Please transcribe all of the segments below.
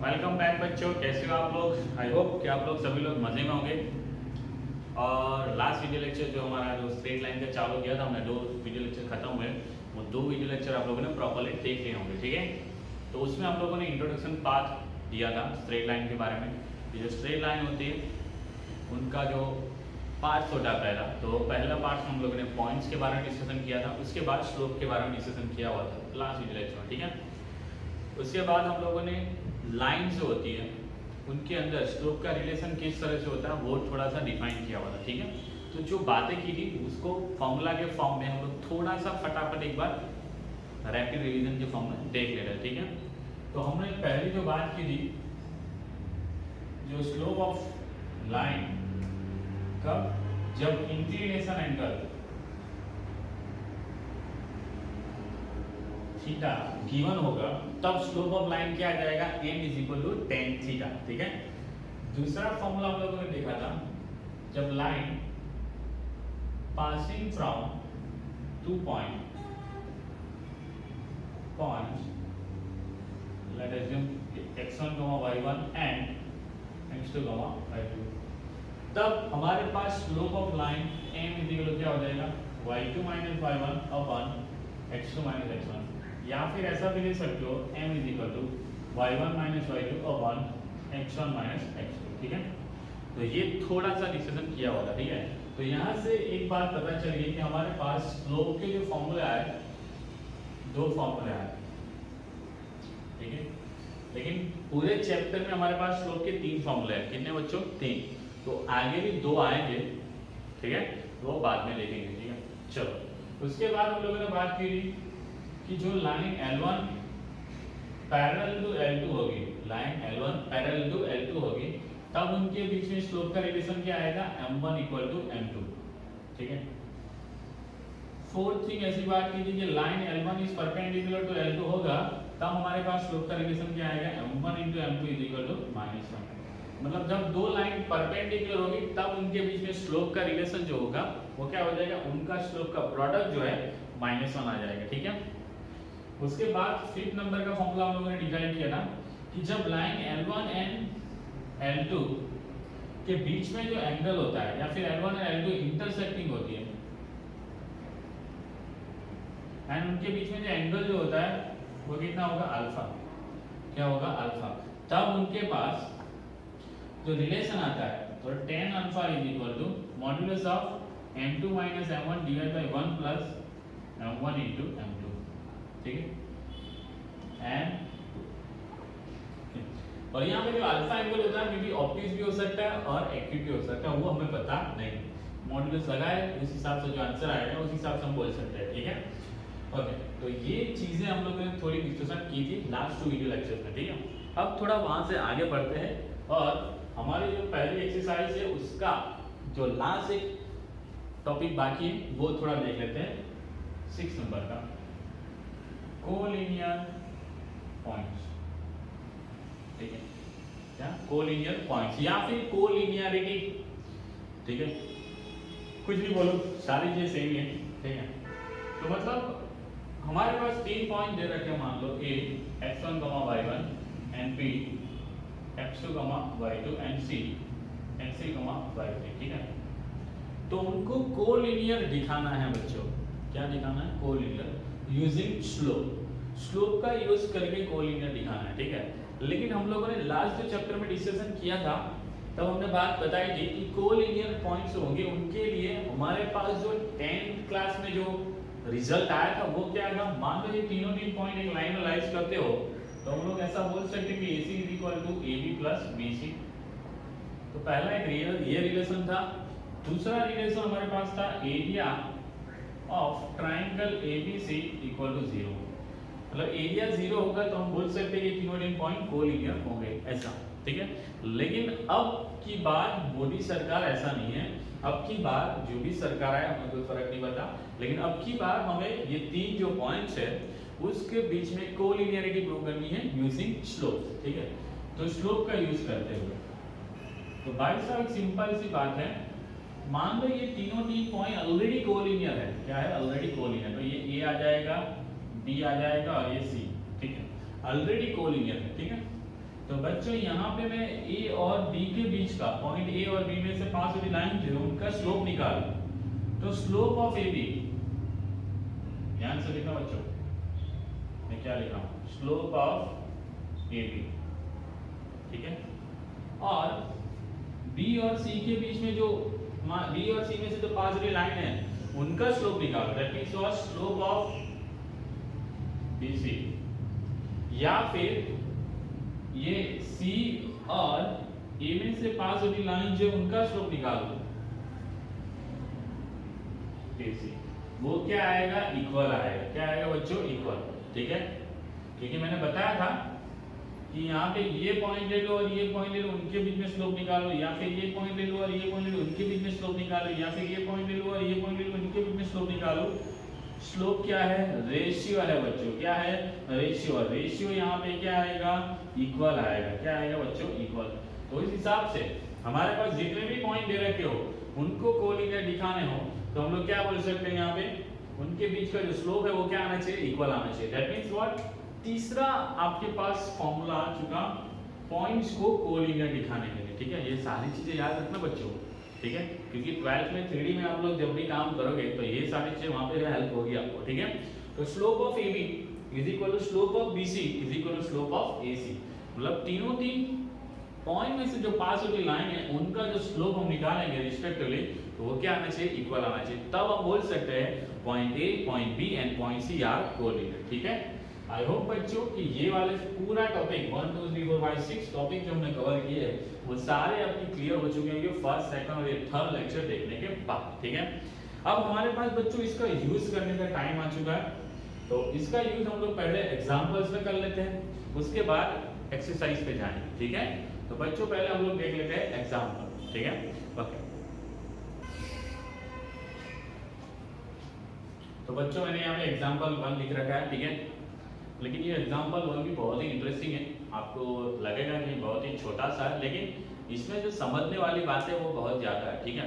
Welcome back बच्चों, कैसे हो आप लोग। आई होप कि आप लोग सभी लोग मज़े में होंगे। और लास्ट वीडियो लेक्चर जो हमारा जो स्ट्रेट लाइन का चालू किया था हमने, 2 वीडियो लेक्चर खत्म हुए, वो 2 वीडियो लेक्चर आप लोगों ने प्रॉपर्ली देख लिए होंगे, ठीक है। तो उसमें हम लोगों ने इंट्रोडक्शन पार्ट दिया था स्ट्रेट लाइन के बारे में। ये जो स्ट्रेट लाइन होती है उनका जो पार्ट्स होता है पहला पार्ट हम लोगों ने पॉइंट्स के बारे में डिस्कशन किया था, उसके बाद स्लोप के बारे में डिस्कशन किया हुआ था लास्ट वीडियो लेक्चर में, ठीक है। उसके बाद हम लोगों ने लाइन जो होती है उनके अंदर स्लोप का रिलेशन किस तरह से होता है वो थोड़ा सा डिफाइन किया हुआ था, ठीक है। तो जो बातें की थी उसको फॉर्मूला के फॉर्म में हम लोग थोड़ा सा फटाफट एक बार रैपिड रिवीजन के फॉर्म में देख ले रहे हैं, ठीक है। तो हमने पहली जो बात की थी, जो स्लोप ऑफ लाइन कब, जब इंक्लिनेशन एंगल थीटा गिवन होगा तब स्लोप ऑफ लाइन क्या आ जाएगा, m is equal to tan theta, ठीक है। दूसरा फॉर्मूला हम लोगों ने देखा था, जब line passing from 2 point let us assume x1, y1 and x2, y2, तब हमारे पास slope of line m is equal to क्या हो जाएगा, y2 minus y1 upon x2 minus x1, या फिर ऐसा भी ले सकते हो m is equal to y1 minus y2 upon x1 minus x2, ठीक है। तो ये थोड़ा सा डिस्कशन किया होगा, ठीक है। तो यहाँ से एक बात पता चल गई कि हमारे पास स्लोप के जो फॉर्मूला है, 2 फॉर्मूले हैं, ठीक है। लेकिन पूरे चैप्टर में हमारे पास स्लोप के 3 फॉर्मूले हैं। कितने बच्चों, 3। तो आगे भी 2 आएंगे, ठीक है, वो बाद में देखेंगे, ठीक है। चलो, उसके बाद हम लोगों ने बात की कि जो line L1 parallel to L2 होगी, line L1 parallel to L2 होगी, तब उनके बीच में स्लोप का रिलेशन क्या आएगा, m1 इक्वल टू m2, ठीक है। फोर्थ थिंग ऐसी बात की थी कि line L1 is perpendicular to L2 होगा, तब हमारे पास स्लोप का रिलेशन क्या आएगा, m1 into m2 is equal to -1। मतलब जब 2 लाइन परपेंडिकुलर होगी तब उनके बीच में स्लोप का रिलेशन जो होगा वो क्या हो जाएगा, उनका स्लोप का प्रोडक्ट जो है -1 आ जाएगा, ठीक है। उसके बाद 5th नंबर का फॉर्मूला हम लोगों ने डिफाइन किया ना कि जब लाइन L1 एंड L2 के बीच में जो एंगल होता है, या फिर L1 और L2 इंटरसेक्टिंग होती है एंड उनके बीच में जो एंगल जो होता है वो कितना होगा, अल्फा, क्या होगा, अल्फा, तब उनके पास जो रिलेशन आता है तो tan alpha is equal to modulus of m2 minus m1 divide by 1 plus m1 into m2, ठीक है। एंड और यहाँ पे जो अल्फा एंगल होता है मे बी ऑब्ट्यूज भी हो सकता है और एक्यूट भी हो सकता है, वो हमें पता नहीं। मॉड्यूलस लगाए उस हिसाब से जो आंसर आएगा उस हिसाब से हम बोल सकते हैं, ठीक है। ओके, तो ये चीजें हम लोगों ने थोड़ी डिस्कशन की थी लास्ट 2 वीडियो लेक्चर में, ठीक है। अब थोड़ा वहां से आगे बढ़ते हैं और हमारी जो पहली एक्सरसाइज है उसका जो लास्ट एक टॉपिक बाकी है वो थोड़ा देख लेते हैं। 6 नंबर का कोलिनियर पॉइंट्स, ठीक है, क्या कोलिनियर पॉइंट्स या फिर कोलिनियरिटी, ठीक है, कुछ भी बोलो, सारी चीजें सेम है, ठीक है। तो मतलब हमारे पास 3 पॉइंट दे रखे हैं, मान लो A x1, y1 and B x2, y2 and C x3, y3, ठीक है। तो उनको कोलिनियर दिखाना है बच्चों, क्या दिखाना है, कोलिनियर यूजिंग स्लोप, स्लोप का यूज करके कोलिनियर दिखाना है, ठीक है। लेकिन हम लोगों ने लास्ट जो चैप्टर में डिस्कशन किया था तब हमने बात बताई थी कि कोलिनियर पॉइंट्स होंगे उनके लिए हमारे पास जो 10th क्लास में जो रिजल्ट आया था वो क्या आएगा, मान लो ये तीनों 3 पॉइंट एक लाइन एनालाइज करते हो तो हम लोग ऐसा बोल सकते हैं कि AC is equal to AB plus BC। तो पहला एक ये रिलेशन था। दूसरा रिलेशन हमारे पास था area of triangle ABC equal to 0, मतलब एरिया 0 होगा तो हम बोल सकते हैं कि तीनों 3 पॉइंट कोलिनियर होंगे, ऐसा, ठीक है। लेकिन अब की बार मोदी सरकार ऐसा नहीं है, अब की बार जो भी सरकार आए हमें कोई फर्क नहीं पड़ता, लेकिन अब की बार हमें ये 3 जो पॉइंट्स है उसके बीच में कोलिनियरिटी प्रूव करनी है यूजिंग स्लोप, ठीक है। तो स्लोप का यूज करते हुए, तो भाई साहब सिंपल सी बात है, मान लो ये तीनों 3 पॉइंट ऑलरेडी कोलिनियर है, क्या है, ऑलरेडी कोलिनियर, तो ये A आ जाएगा, B आ जाएगा और ये C, ठीक है, ऑलरेडी कोलिनियर है, ठीक है। तो बच्चों यहाँ पे मैं ए और बी के बीच का पॉइंट ए और बी में से पास वाली लाइन जो है उनका स्लोप निकाल। तो स्लोप ऑफ ए बी, ध्यान से लिखना बच्चों, मैं क्या लिख रहा हूँ, स्लोप ऑफ ए बी, ठीक है। और बी और सी के बीच में जो बी और सी में से जो पास वाली लाइन है उनका स्लोप निकालो, that means what, slope of BC। या फिर ये C और A में से पास वाली लाइन जो उनका स्लोप निकालो AC, वो क्या आएगा, इक्वल आएगा। क्या आएगा बच्चों, इक्वल, ठीक है। क्योंकि मैंने बताया था कि यहाँ पे ये पॉइंट ले लो और ये पॉइंट ले लो, उनके बीच में स्लोप निकालो, या फिर ये पॉइंट ले लो और ये पॉइंट ले लो, उनके बीच में स्लोप निकालो, या फिर ये पॉइंट ले लो और ये पॉइंट ले लो, उनके बीच में स्लोप निकालो। स्लोप क्या है, रेशियो है बच्चों, क्या है, रेशियो। रेशियो यहाँ पे क्या आएगा, इक्वल आएगा। क्या आएगा बच्चों, इक्वल। तो इस हिसाब से हमारे पास जितने भी पॉइंट दे रखे हो उनको कोलिनियर दिखाने हो तो हम लोग क्या बोल सकते हैं, यहाँ पे उनके बीच का जो स्लोप है वो क्या आना चाहिए, इक्वल आना चाहिए। दैट मींस व्हाट, तीसरा आपके पास फॉर्मूला आ चुका पॉइंट्स को कोलिनियर दिखाने के लिए, ठीक है। ये सारी चीजें याद रखना बच्चों, ठीक है, क्योंकि 12th में 3D में आप लोग जब भी काम करोगे तो ये सारी चीजें वहां पे हेल्प होगी आपको, ठीक है। तो slope of AB is equal to slope of BC is equal to slope of AC, मतलब तीनों तीन पॉइंट में से जो पास वाली लाइन है उनका जो स्लोप हम निकालेंगे रिस्पेक्टिवली, तो वो क्या आना चाहिए, इक्वल आना चाहिए। तब हम बोल सकते हैं point A, point B and point C are collinear, ठीक है। आई होप बच्चों कि ये वाले पूरा टॉपिक 1 2 3 4 5 6 टॉपिक जो हमने कवर किए हैं वो सारे आपकी क्लियर हो चुके होंगे फर्स्ट, सेकंड और ये थर्ड लेक्चर देखने के बाद, ठीक है। अब हमारे पास बच्चों इसका यूज करने का टाइम आ चुका है, तो इसका यूज हम लोग पहले एग्जांपल्स में कर लेते हैं, उसके बाद एक्सरसाइज पे जाएंगे, ठीक है। तो बच्चों पहले हम लोग देख लेते हैं एग्जांपल, ठीक है, ओके। तो बच्चों मैंने यहाँ पे एग्जांपल 1 लिख रखा है, ठीक है। लेकिन ये एग्जांपल 1 भी बहुत ही इंटरेस्टिंग है, आपको लगेगा कि बहुत ही छोटा सा है, लेकिन इसमें जो समझने वाली बात है वो बहुत ज़्यादा है, ठीक है,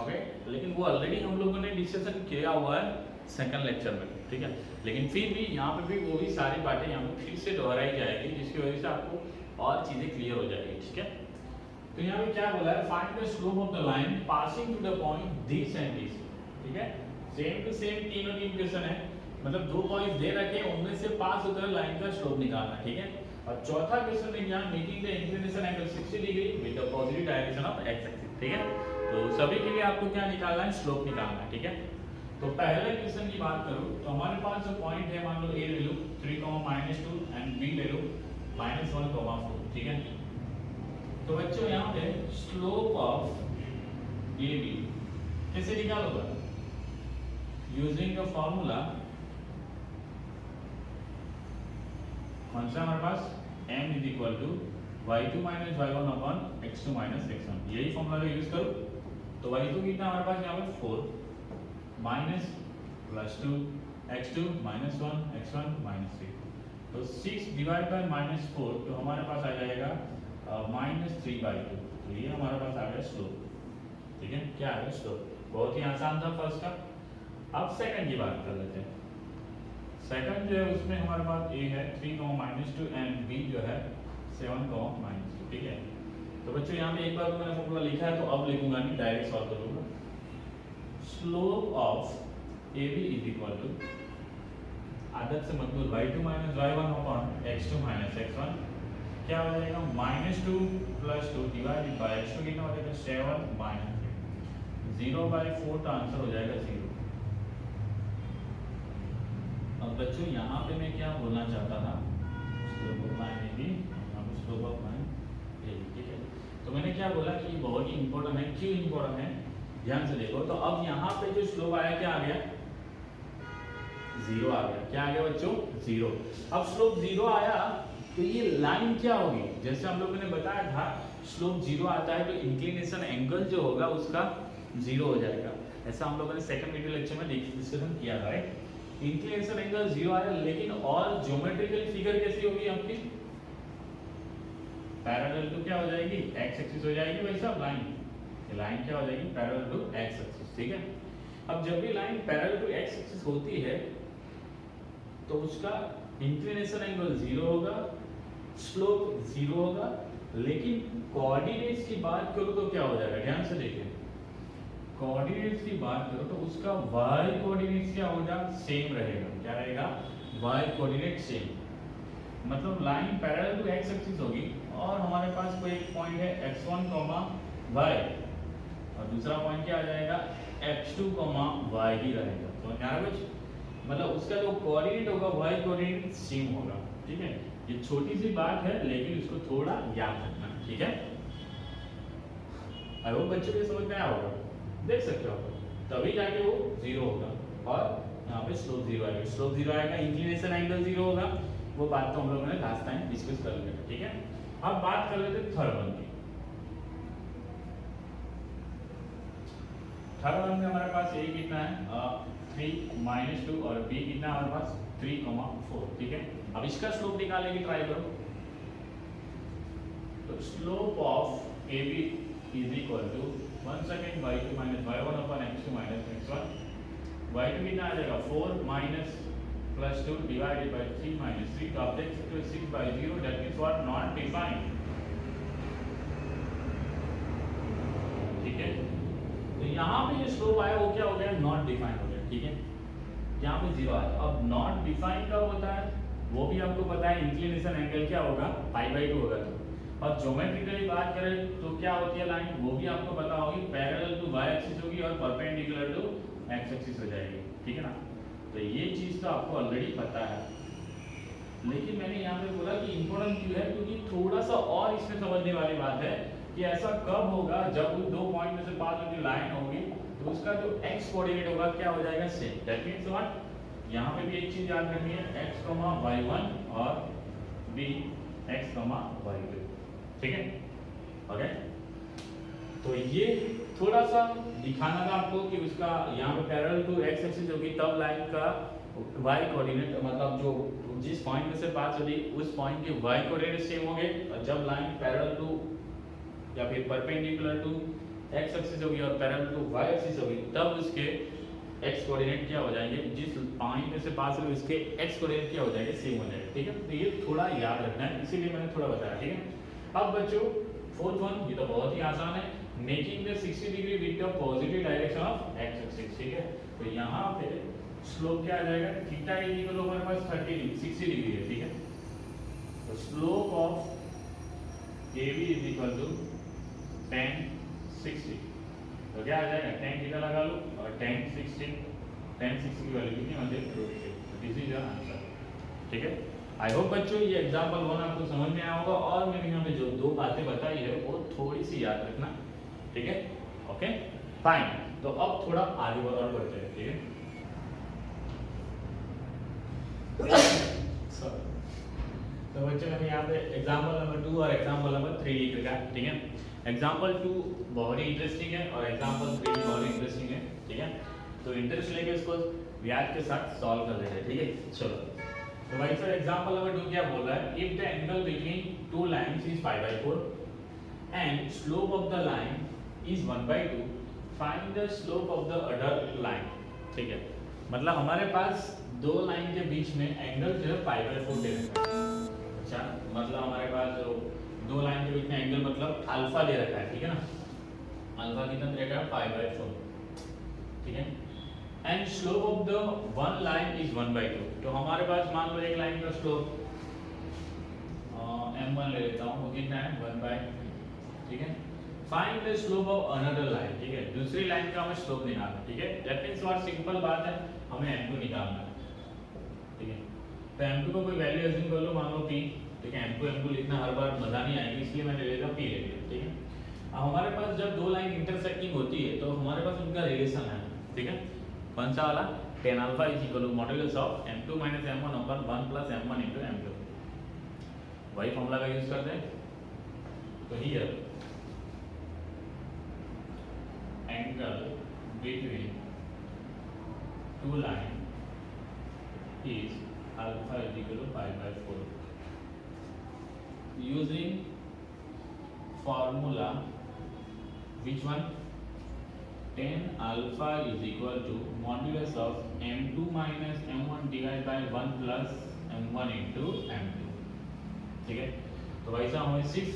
ओके। लेकिन वो ऑलरेडी हम लोगों ने डिस्कशन किया हुआ है सेकंड लेक्चर में, ठीक है। लेकिन फिर भी यहाँ पे भी वो भी सारी बातें यहाँ पे फिर से दोहराई जाएगी, जिसकी वजह से आपको और चीज़ें क्लियर हो जाएगी, ठीक है। तो यहाँ पे क्या बोला है, find the slope of the line passing to the point this and this, ठीक है। सेम टू सेम तीनों तीन क्वेश्चन है, मतलब 2 पॉइंट दे रखे हैं उनमें से पास होकर लाइन का स्लोप निकालना, ठीक है। और चौथा क्वेश्चन है यहाँ making the inclination angle 60 degree with the positive direction of x axis, ठीक है। तो सभी के लिए आपको क्या निकालना है, स्लोप निकालना है, ठीक है। तो पहले क्वेश्चन की बात करूं तो हमारे पास जो पॉइंट है, मान लो a ले लो 3, -2 एंड b ले लो -1, 4, ठीक है। तो बच्चों यहाँ पे स्लोप ऑफ AB कैसे निकालोगे, यूजिंग द फॉर्मूला कौन सा हमारे पास, m is equal to y2 minus y1 upon x2 minus x1, यही फॉर्मूला का यूज करो। तो y2 कितना हमारे पास यहाँ पे 4 minus plus 2 x2 minus 1 x1 minus 3, तो 6 डिवाइड बाय -4 तो हमारे पास आ जाएगा -3/2, तो ये हमारे पास आ गया स्लोप, ठीक है। क्या आ गया स्लोप, बहुत ही आसान था फर्स्ट का। अब सेकंड की बात कर लेते हैं। सेकंड जो है उसमें हमारे पास a है 3, -2 एंड b जो है 7, -2, ठीक है। तो बच्चों यहाँ पे एक बार मैंने फॉर्मूला लिखा है तो अब लिखूंगा नहीं, डायरेक्ट सॉल्व करूंगा। Slope of AB is equal to, आदत से मतलब y2 minus y1 upon x2 minus x1, क्या हो जाएगा -2 + 2 डिवाइडेड बाय x2 कितना हो जाएगा 7 -3, 0/4 का आंसर हो जाएगा 0। अब बच्चों यहाँ पे मैं क्या बोलना चाहता था, स्लोप ऑफ लाइन AB, यहाँ पे स्लोप ऑफ लाइन AB, ठीक है। तो मैंने क्या बोला कि बहुत ही इंपॉर्टेंट है, क्यों इंपॉर्टेंट है ध्यान से देखो। तो अब यहाँ पे जो स्लोप आया क्या आ गया, 0 आ गया। क्या आ गया बच्चों, 0। अब स्लोप 0 आया तो ये लाइन क्या होगी, जैसे हम लोगों ने बताया था स्लोप 0 आता है तो इंक्लिनेशन एंगल जो होगा उसका 0 हो जाएगा, ऐसा हम लोगों ने सेकंड वीडियो लेक्चर में डिस्कशन किया था, राइट। इंक्लिनेशन एंगल 0 आया, लेकिन और ज्योमेट्रिकल फिगर कैसी होगी आपकी, पैरेलल टू क्या हो जाएगी, x एक्सिस हो जाएगी भाई साहब, लाइन क्या हो जाएगी, पैरेलल टू x एक्सिस, ठीक है। अब जब भी line parallel to x axis होती है तो उसका इंक्लिनेशन एंगल 0 होगा स्लोप 0 होगा, लेकिन कोऑर्डिनेट्स की बात करो तो क्या हो जाएगा, ध्यान से देखिए, कोऑर्डिनेट्स की बात करो तो उसका y कोऑर्डिनेट्स क्या होगा, सेम रहेगा। क्या रहेगा, y कोऑर्डिनेट सेम, मतलब line parallel to x axis होगी और हमारे पास कोई एक पॉइंट है x1, y और दूसरा पॉइंट क्या आ जाएगा x2, y ही रहेगा। तो क्या कुछ मतलब उसका जो कोऑर्डिनेट होगा y कोऑर्डिनेट सेम होगा। ठीक है, ये छोटी सी बात है लेकिन इसको थोड़ा याद रखना। ठीक है, आई होप बच्चों को समझ में आया होगा, देख सकते हो तभी जाके वो 0 होगा और यहाँ पे स्लोप 0 आएगा। स्लोप 0 आएगा, इंक्लिनेशन एंगल 0 होगा, वो बात तो हम लोगों ने लास्ट टाइम डिस्कस कर लिया। ठीक है, अब बात कर लेते हैं थर्ड वन की। थर्ड वन में हमारे पास ए कितना है 3 - 2 और बी कितना है हमारे पास 3, 4। ठीक है, अब इसका स्लोप निकालने की ट्राई करो। तो slope of A B is equal to 1 second y2 - y1 upon x2 - x1। y2 कितना आ जाएगा 4 माइनस प्लस 2 डिवाइडेड बाय 3 - 3। तो आप देख सकते हो 6/0, that means what, not defined. ठीक है, तो यहाँ पे जो स्लोप आया वो क्या हो गया, नॉट डिफाइंड हो गया। ठीक है, यहाँ पे 0 आया। अब नॉट डिफाइंड कब होता है वो भी आपको पता है, इंक्लिनेशन एंगल क्या होगा π/2 होगा। तो और ज्योमेट्रिकली बात करें तो क्या होती है लाइन, वो भी आपको पता होगी, पैरेलल टू y एक्सिस होगी और परपेंडिकुलर टू x एक्सिस हो जाएगी। ठीक है ना, तो ये चीज तो आपको ऑलरेडी पता है, लेकिन मैंने यहाँ पे बोला कि इंपॉर्टेंट क्यों है, क्योंकि थोड़ा सा और इसमें समझने वाली बात है कि ऐसा कब होगा जब उन दो पॉइंट में से पास होती लाइन होगी तो उसका जो x कोऑर्डिनेट होगा क्या हो जाएगा, सेम। दैट मींस व्हाट, यहाँ पे भी एक चीज याद रखनी है, x, y1 और b x, y2। ठीक है, ओके। तो ये थोड़ा सा दिखाना था आपको कि उसका यहाँ पे पैरेलल टू x एक्सिस होगी तब लाइन का y कोऑर्डिनेट, मतलब जो जिस पॉइंट में से पास होगी उस पॉइंट के y कोऑर्डिनेट सेम होंगे, और जब लाइन पैरेलल टू या फिर परपेंडिकुलर टू x एक्सिस होगी और पैरेलल टू y एक्सिस होगी तब उसके x कोऑर्डिनेट क्या हो जाएंगे, जिस पॉइंट में से पास होगी उसके x कोऑर्डिनेट क्या हो जाएंगे, सेम हो जाएगा। ठीक है, तो ये थोड़ा याद रखना है, इसीलिए मैंने थोड़ा बताया। ठीक है, अब बच्चों फोर्थ वन, ये तो बहुत ही आसान है, making the 60 degree with the positive direction of x axis. ठीक है, तो यहाँ पे स्लोप क्या आ जाएगा, थीटा इज इक्वल टू हमारे पास 60 डिग्री है। ठीक है, तो slope of AB is equal to tan 60, तो क्या आ जाएगा, tan थीटा लगा लो और tan 60 की वैल्यू कितनी होती है, √6। This is your answer. ठीक है, आई होप बच्चों ये एग्जांपल 1 आपको समझ में आया होगा, और मैंने यहाँ पे जो दो बातें बताई है वो थोड़ी सी याद रखना। ठीक है, ओके फाइन। तो अब थोड़ा आगे और बढ़ते हैं। ठीक है, तो बच्चों मैंने यहाँ पे एग्जांपल नंबर 2 और एग्जांपल नंबर 3 लिख रखा है। ठीक है, एग्जांपल 2 बहुत ही इंटरेस्टिंग है और एग्जांपल 3 भी बहुत ही इंटरेस्टिंग है। ठीक है, तो इंटरेस्ट लेके इसको व्याज के साथ सॉल्व कर लेते हैं। ठीक है, चलो तो भाई सर एग्जांपल नंबर 2 क्या बोल रहा है, if the angle between two lines is π/4 and slope of the line is 1/2, find the slope of the other line. ठीक है, मतलब हमारे पास दो लाइन के बीच में एंगल जो है π/4 दे रखा है। अच्छा, मतलब हमारे पास जो दो लाइन के बीच में एंगल मतलब अल्फा दे रखा है। ठीक है ना, अल्फा कितना दे रखा है, π/4। ठीक है, and slope of the one line is 1/2। तो हमारे पास मान लो एक लाइन का स्लोप m1 ले लेता हूँ, वो कितना है 1/2। ठीक है, find the slope of another line. ठीक है, दूसरी लाइन का हमें स्लोप निकालना है। ठीक है, दैट मींस व्हाट, सिंपल बात है, हमें m2 निकालना है। ठीक है, तो m2 को कोई वैल्यू अज्यूम कर लो, मान लो p। ठीक है, m2 लिखना हर बार मजा नहीं आएगी, इसलिए मैंने ले लिया p ले लिया। ठीक है, अब हमारे पास जब दो लाइन इंटरसेक्टिंग होती है तो हमारे पास उनका रिलेशन है। ठीक है, कौन सा वाला, tan alpha is equal to modulus of m2 - m1 upon 1 + m1 * m2। वही फॉर्मूला का यूज करते हैं। तो here angle between two line is alpha is equal to π/4 using formula which one, tan alpha is equal to modulus of m2 - m1 divided by 1 + m1 * m2। ठीक है। तो भाई साहब हमें सिर्फ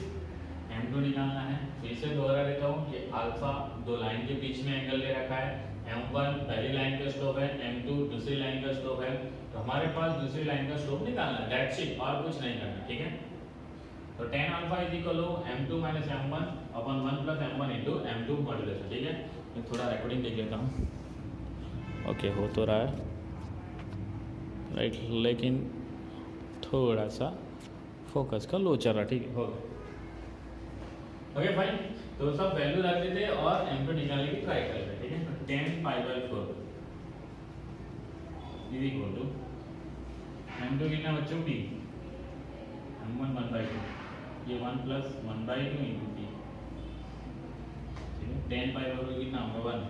m2 निकालना है। फिर से दोहरा देता हूँ, ये अल्फा दो लाइन के बीच में एंगल ले रखा है, m1 पहली लाइन का स्लोप है, m2 दूसरी लाइन का स्लोप है। तो हमारे पास दूसरी लाइन का स्लोप निकालना है, दैट्स इट, और कुछ नहीं करना। ठीक है। तो tan alpha is equal to m2 minus m1 upon 1 plus m1 into m2 modulus. ठीक है। मैं थोड़ा रिकॉर्डिंग देख लेता हूँ। ओके, हो तो रहा है राइट, लेकिन थोड़ा सा फोकस का लो चल रहा। ठीक है, हो गया। Okay fine. तो सब वैल्यू रख देते हैं और m2 निकालने की ट्राई करते हैं। ठीक है। तो 10 pi by 4 is equal to m2 कितना बच्चों p, m1 1 बाई 2, ये 1 प्लस 1 बाई 2 इंटू p। ठीक है। 10 पाई बाय 4 कितना होगा 1,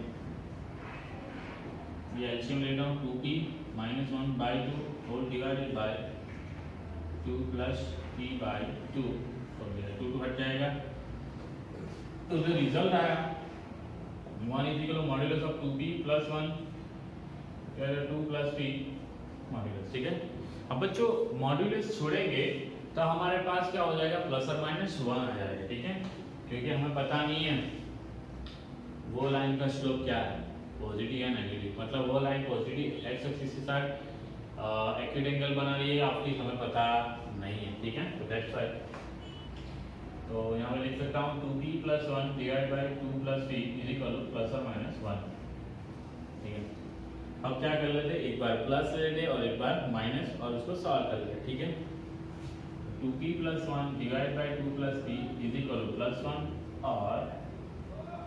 ये एलसीएम लेता हूँ 2p minus 1 by 2 whole divided by 2 plus p by 2, तो 2 हट जाएगा। तो जो रिजल्ट आया 1 is equal to modulus of 2p plus 1 2 plus p modulus. ठीक है। अब बच्चों मॉड्यूलस छोड़ेंगे तो हमारे पास क्या हो जाएगा, प्लस और माइनस 1 आ जाएगा। ठीक है। क्योंकि हमें पता नहीं है वो लाइन का स्लोप क्या है, पॉजिटिव या नेगेटिव, मतलब वो लाइन पॉजिटिव एक्स एक्सिस के साथ एक्यूट एंगल बना रही है आपकी, हमें पता नहीं है। ठीक है। तो दैट्स व्हाई तो यहाँ पे लिख सकता हूँ 2p plus 1 divide by 2 plus p is equal to plus और माइनस 1। ठीक है। अब क्या कर लेते, एक बार प्लस ले लेते और एक बार माइनस और उसको सॉल्व कर लेते। ठीक है। 2p plus 1 divide by 2 plus p is equal to plus 1 और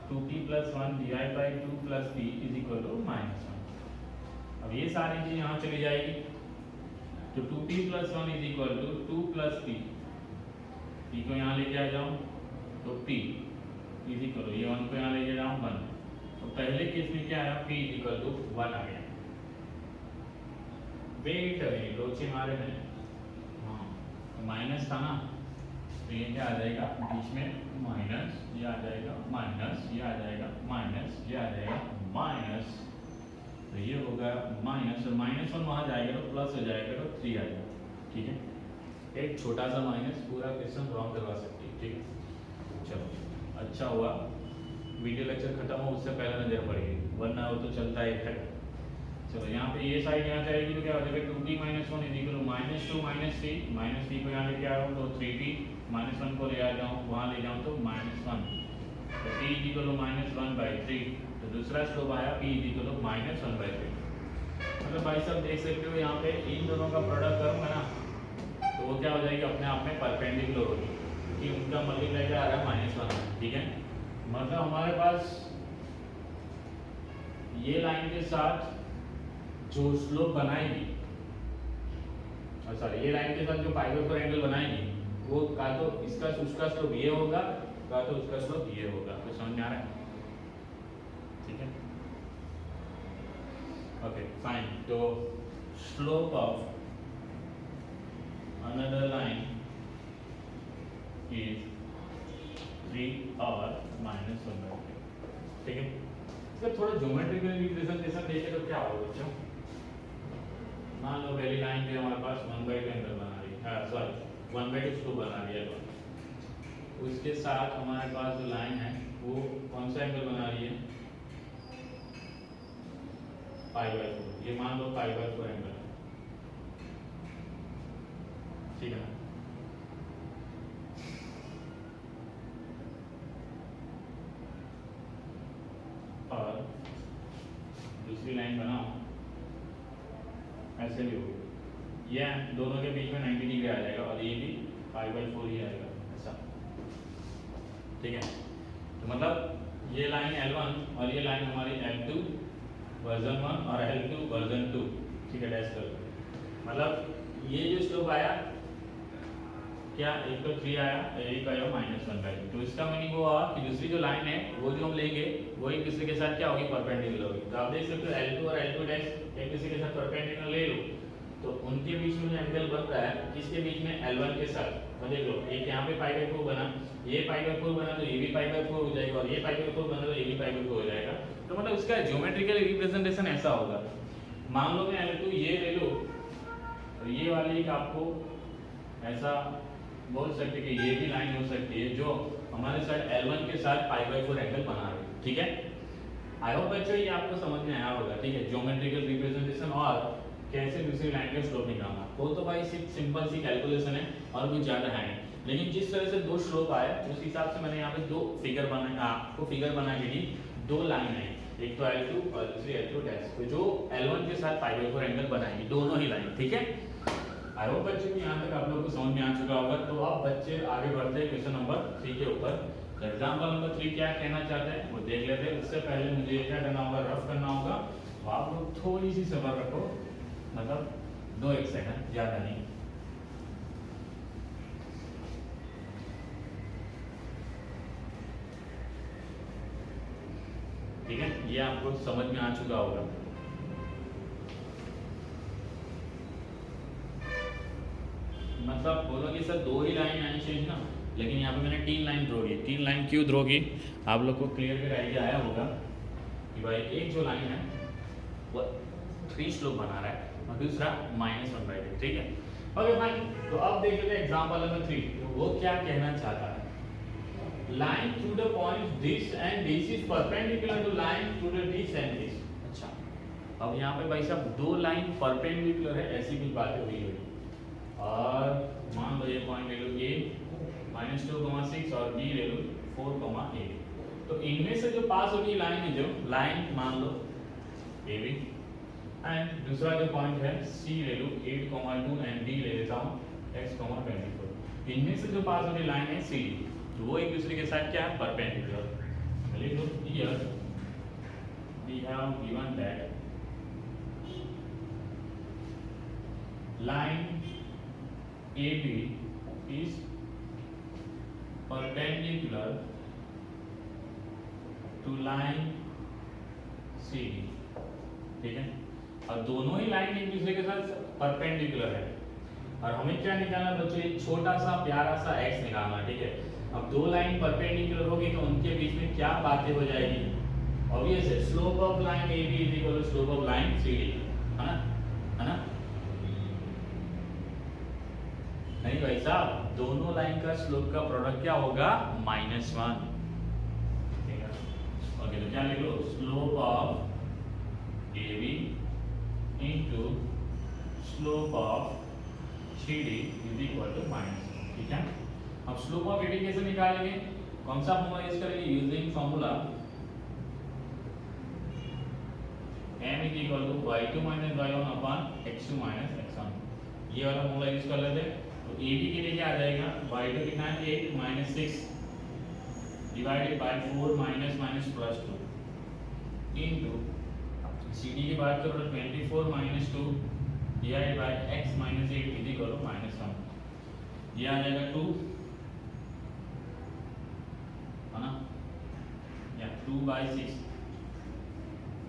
2p plus 1 divide by 2 plus p is equal to minus 1। अब ये सारी चीज यहाँ चली जाएगी, तो 2p plus 1 is equal to 2 plus p, p को यहाँ लेके आ जाऊँ तो p इज इक्वल टू ये 1 को यहाँ लेके जाऊँ 1। तो पहले केस में क्या आया, p इज इक्वल टू 1 आ गया। वेट लोचे मारे हैं, हाँ माइनस था ना, तो ये क्या आ जाएगा बीच में माइनस, ये आ जाएगा माइनस, ये आ जाएगा माइनस, ये आ जाएगा माइनस, तो ये होगा माइनस और माइनस 1 वहाँ जाएगा तो प्लस हो जाएगा तो 3 आ जाएगा। ठीक है। एक छोटा सा माइनस पूरा क्वेश्चन रॉन्ग करवा सकती है। ठीक है। चलो अच्छा हुआ वीडियो लेक्चर खत्म हो उससे पहले नजर पड़ेगी, वरना वो तो चलता है। चलो यहाँ पे ये साइड यहाँ जाएगी तो क्या हो जाएगा 2p minus 1 is equal to minus 2 minus 3, minus 3 को यहाँ लेके आ रहा हूँ तो 3p माइनस 1 को ले आ जाऊँ वहाँ ले जाऊँ तो माइनस 1, तो p is equal to minus 1 by 3। तो दूसरा स्लोप आया p is equal to minus 1 by 3। मतलब भाई साहब देख सकते हो यहाँ पे इन दोनों का प्रोडक्ट करूँगा ना तो वो क्या हो जाएगी, अपने आप में परपेंडिकुलर होगी, क्योंकि उनका मल्टीप्लाई आ रहा है माइनस 1। ठीक है। मतलब हमारे पास ये लाइन के साथ जो स्लोप बनाएगी, और सॉरी ये लाइन के साथ जो पाइथागोरस एंगल बनाएगी वो का तो इसका उसका स्लोप ये होगा, का तो उसका स्लोप ये होगा। तो समझ में आ रहा है? ठीक है। Okay fine. तो slope of another line is 3 और माइनस 1/3। ठीक है। इसका थोड़ा ज्योमेट्रिकल रिप्रेजेंटेशन देखें तो क्या होगा बच्चों, मान लो पहली लाइन पे हमारे पास 1/2 एंगल बना रही है, सॉरी 1/2 स्लोप बना रही है, उसके साथ हमारे पास जो लाइन है वो कौन सा एंगल बना रही है, π/4। ये मान लो π/4 एंगल है। ठीक है। और दूसरी लाइन बनाओ ऐसे भी होगी, ये दोनों के बीच में 90 डिग्री आ जाएगा और ये भी π/4 ही आएगा ऐसा। ठीक है। तो मतलब ये लाइन L1 और ये लाइन हमारी L2 वर्जन 1 और L2 वर्जन 2। ठीक है। डैश कर मतलब ये जो स्लोप आया क्या, एक तो 3 आया, एक आया -1/2। तो इसका मीनिंग हुआ कि दूसरी जो लाइन है वो जो हम लेंगे वो एक दूसरे के साथ क्या होगी, परपेंडिकुलर होगी। तो आप देख सकते हो L2 और L2 डैश एक दूसरे के साथ परपेंडिकुलर ले लो तो उनके बीच में जो एंगल बन रहा है किसके बीच में, L1 के साथ। तो देख लो एक यहाँ पे π/4 बना, ये π/4 बना तो ये भी π/4 हो जाएगा, और ये π/4 बना तो ये भी π/4 हो जाएगा। तो मतलब उसका ज्योमेट्रिकल रिप्रेजेंटेशन ऐसा होगा, मान लो मैं L2 ये ले लो और ये वाली एक आपको ऐसा बोल सकते कि ये भी लाइन हो सकती है जो हमारे साइड L1 के साथ π/4 एंगल बना रही है, ठीक है। आई होप बच्चों ये आपको समझ में आया होगा, ठीक है। ज्योमेट्रिकल रिप्रेजेंटेशन और कैसे दूसरी लाइन का स्लोप निकालना, वो तो भाई सिंपल सी कैलकुलेशन है और कुछ ज़्यादा है नहीं। लेकिन जिस तरह से दो स्लोप आए उस हिसाब से मैंने यहाँ पे दो फिगर बना के दी, दो लाइन है, एक तो L2 और दूसरी L2 डैश, तो जो L1 के साथ π/4 एंगल बनाएंगे दोनों ही लाइन, ठीक है। आई होप बच्चों यहाँ तक आप लोगों को समझ में आ चुका होगा। तो अब बच्चे आगे बढ़ते हैं क्वेश्चन नंबर 3 के ऊपर। एग्जाम्पल नंबर 3 क्या कहना चाहते हैं वो देख लेते हैं। उससे पहले मुझे क्या करना होगा, रफ करना होगा। तो आप लोग थोड़ी सी सब्र रखो, मतलब 2-1 सेकंड, ज़्यादा नहीं। ठीक है, ये आपको समझ में आ चुका होगा। मतलब बोलोगे सर दो ही लाइन आनी चाहिए ना, लेकिन यहाँ पे मैंने 3 लाइन ड्रॉ की। 3 लाइन क्यों ड्रॉ की, आप लोग को क्लियर कर आइडिया आया होगा कि भाई एक जो लाइन है वो 3 स्लोप बना रहा है और दूसरा -1/3, ठीक है। ओके फाइन, तो अब देख लेते हैं एग्जांपल नंबर 3। तो वो क्या कहना चाहता है, line through the point this and this is perpendicular to line through the this and this. अच्छा, अब यहाँ पे भाई साहब दो लाइन परपेंडिकुलर है, ऐसी भी बातें हुई हुई। और मान लो ये पॉइंट ले लो A -2,6 और B ले लो 4,8। तो इनमें से जो पास होगी लाइन है, जो लाइन मान लो AB, एंड दूसरा जो पॉइंट है C ले लो 8,2 एंड D ले लेता हूँ x,24। इनमें से जो पास होगी लाइन है CD, तो वो एक दूसरे के साथ क्या है, परपेंडिकुलर। लिख लो here we have given that line AB is perpendicular to line CD, ठीक है। और दोनों ही लाइन एक दूसरे के साथ परपेंडिकुलर है और हमें क्या निकालना बच्चों, एक छोटा सा प्यारा सा x निकालना, ठीक है। अब दो लाइन परपेंडिकुलर होगी तो उनके बीच में क्या बातें हो जाएगी, ऑब्वियस है, slope of line AB is equal to slope of line CD, है ना। नहीं भाई साहब, दोनों लाइन का स्लोप का प्रोडक्ट क्या होगा, -1, ठीक है। ओके, तो क्या लिख लो, slope of AB into slope of CD is equal to -1, ठीक है। अब स्लोप ऑफ AB कैसे निकालेंगे, कौन सा फॉर्मूला यूज करेंगे, using formula m is equal to y2 - y1 upon x2 - x1, ये वाला फॉर्मूला यूज कर लेते हैं। तो AB के लिए क्या आ जाएगा, y2 कितना है 8 - 6 डिवाइडेड बाय 4 -+2 इनटू CD की बात करो तो 24 - 2 divided by x - 8 is equal to -1, ये आ जाएगा 2, है ना, या 2/6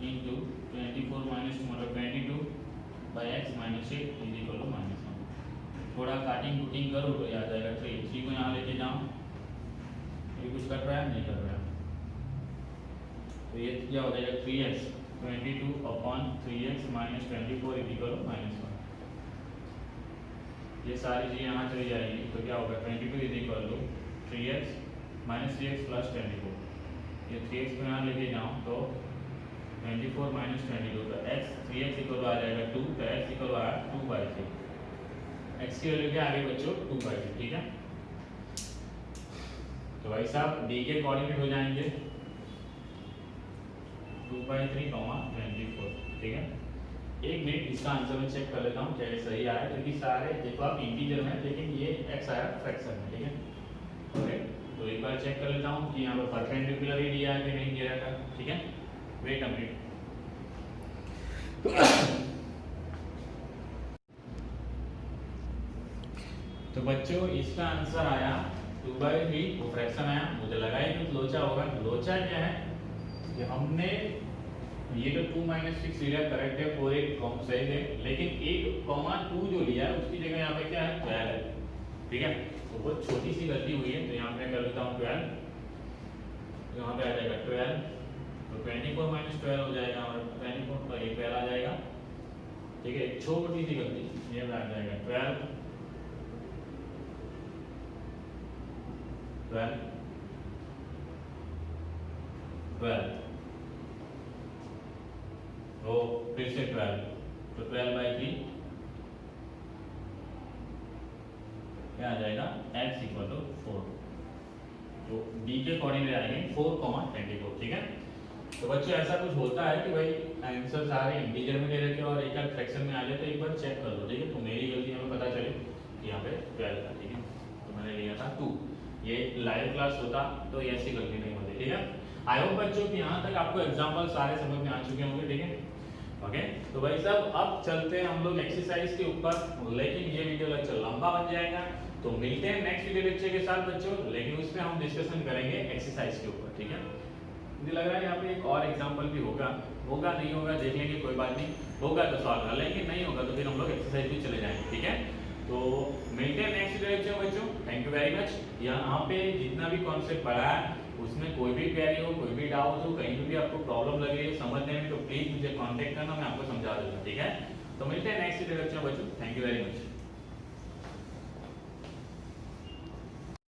इनटू 24 - 2 मतलब 22 by x - 8 is equal to -1। थोड़ा काटिंग कुटिंग करो तो आ जाएगा 3 को यहाँ लेके जाओ, ये कुछ कर रहा है नहीं कर रहा है, तो ये क्या हो जाएगा 3x 22 upon 3x - 24 is equal to -1। ये सारी चीज़ें यहाँ चली जाएगी तो क्या होगा 22 is equal to 3x - 3x + 24, ये 3x को यहाँ लेके जाओ तो 24 - 22, तो x 3x इक्वल आ जाएगा 2, तो x इक्वल आ 2/3, x की वैल्यू क्या आ गई बच्चों 2/3, ठीक है। तो भाई साहब d के कोऑर्डिनेट हो जाएंगे 2/3, 24, ठीक है। एक मिनट इसका आंसर मैं चेक कर लेता हूँ क्या ये सही आया, क्योंकि सारे देखो आप इंटीजर में, लेकिन ये x आया फ्रैक्शन में, ठीक है। ओके, तो एक बार चेक कर लेता हूँ कि यहाँ पर परपेंडिकुलर ही दिया है कि नहीं दिया था, ठीक है। Wait a minute. तो बच्चों इसका आंसर आया 2/3, वो फ्रैक्शन आया, मुझे लगा ही कुछ लोचा होगा। लोचा क्या है कि हमने ये तो 2 - 6 लिया, करेक्ट है, 4 एक सही है, लेकिन 1,2 जो लिया है उसकी जगह यहाँ पे क्या है 12 है, ठीक है। तो बहुत छोटी सी गलती हुई है, तो यहाँ पे कर लेता हूँ 12, यहाँ पे आ जाएगा 12, तो 24 - 12 हो जाएगा और 24 पर एक 12 आ जाएगा, ठीक है। छोटी सी गलती, ये आ जाएगा 12 12 12 वो फिर से 12, तो 12/3 क्या आ जाएगा x = 4। तो b के कोऑर्डिनेट आएंगे 4,24, ठीक है। तो बच्चों ऐसा कुछ होता है कि भाई आंसर सारे इंटीजर में दे रखे और एक आध फ्रैक्शन में आ जाए, तो एक बार चेक कर लो, ठीक है। तो मेरी गलती हमें पता चले कि यहाँ पे 12 था, ठीक है, तो मैंने लिया था 2। ये लाइव क्लास होता तो ऐसी गलती नहीं होती, ठीक है। आई होप बच्चों कि यहाँ तक आपको एग्जाम्पल सारे समझ में आ चुके होंगे, ठीक है। ओके, तो भाई साहब अब चलते हैं हम लोग एक्सरसाइज के ऊपर, लेकिन ये वीडियो लेक्चर लंबा बन जाएगा, तो मिलते हैं नेक्स्ट वीडियो लेक्चर के साथ बच्चों, लेकिन उसमें हम डिस्कशन करेंगे एक्सरसाइज के ऊपर, ठीक है। मुझे लग रहा है यहाँ पे एक और एग्जांपल भी होगा नहीं होगा देख लेंगे, कोई बात नहीं, होगा तो सॉल्व कर लेंगे, नहीं होगा तो फिर हम लोग एक्सरसाइज भी चले जाएंगे, ठीक है। तो मिलते हैं नेक्स्ट वीडियो लेक्चर बच्चों, थैंक यू वेरी मच। यहाँ पे जितना भी कॉन्सेप्ट पढ़ा है उसमें कोई भी क्वेरी हो, कोई भी डाउट हो, कहीं भी आपको प्रॉब्लम लगे समझने में, तो प्लीज मुझे कांटेक्ट करना, मैं आपको समझा दूंगा, ठीक है। तो मिलते हैं नेक्स्ट वीडियो लेक्चर बच्चों, थैंक यू वेरी मच।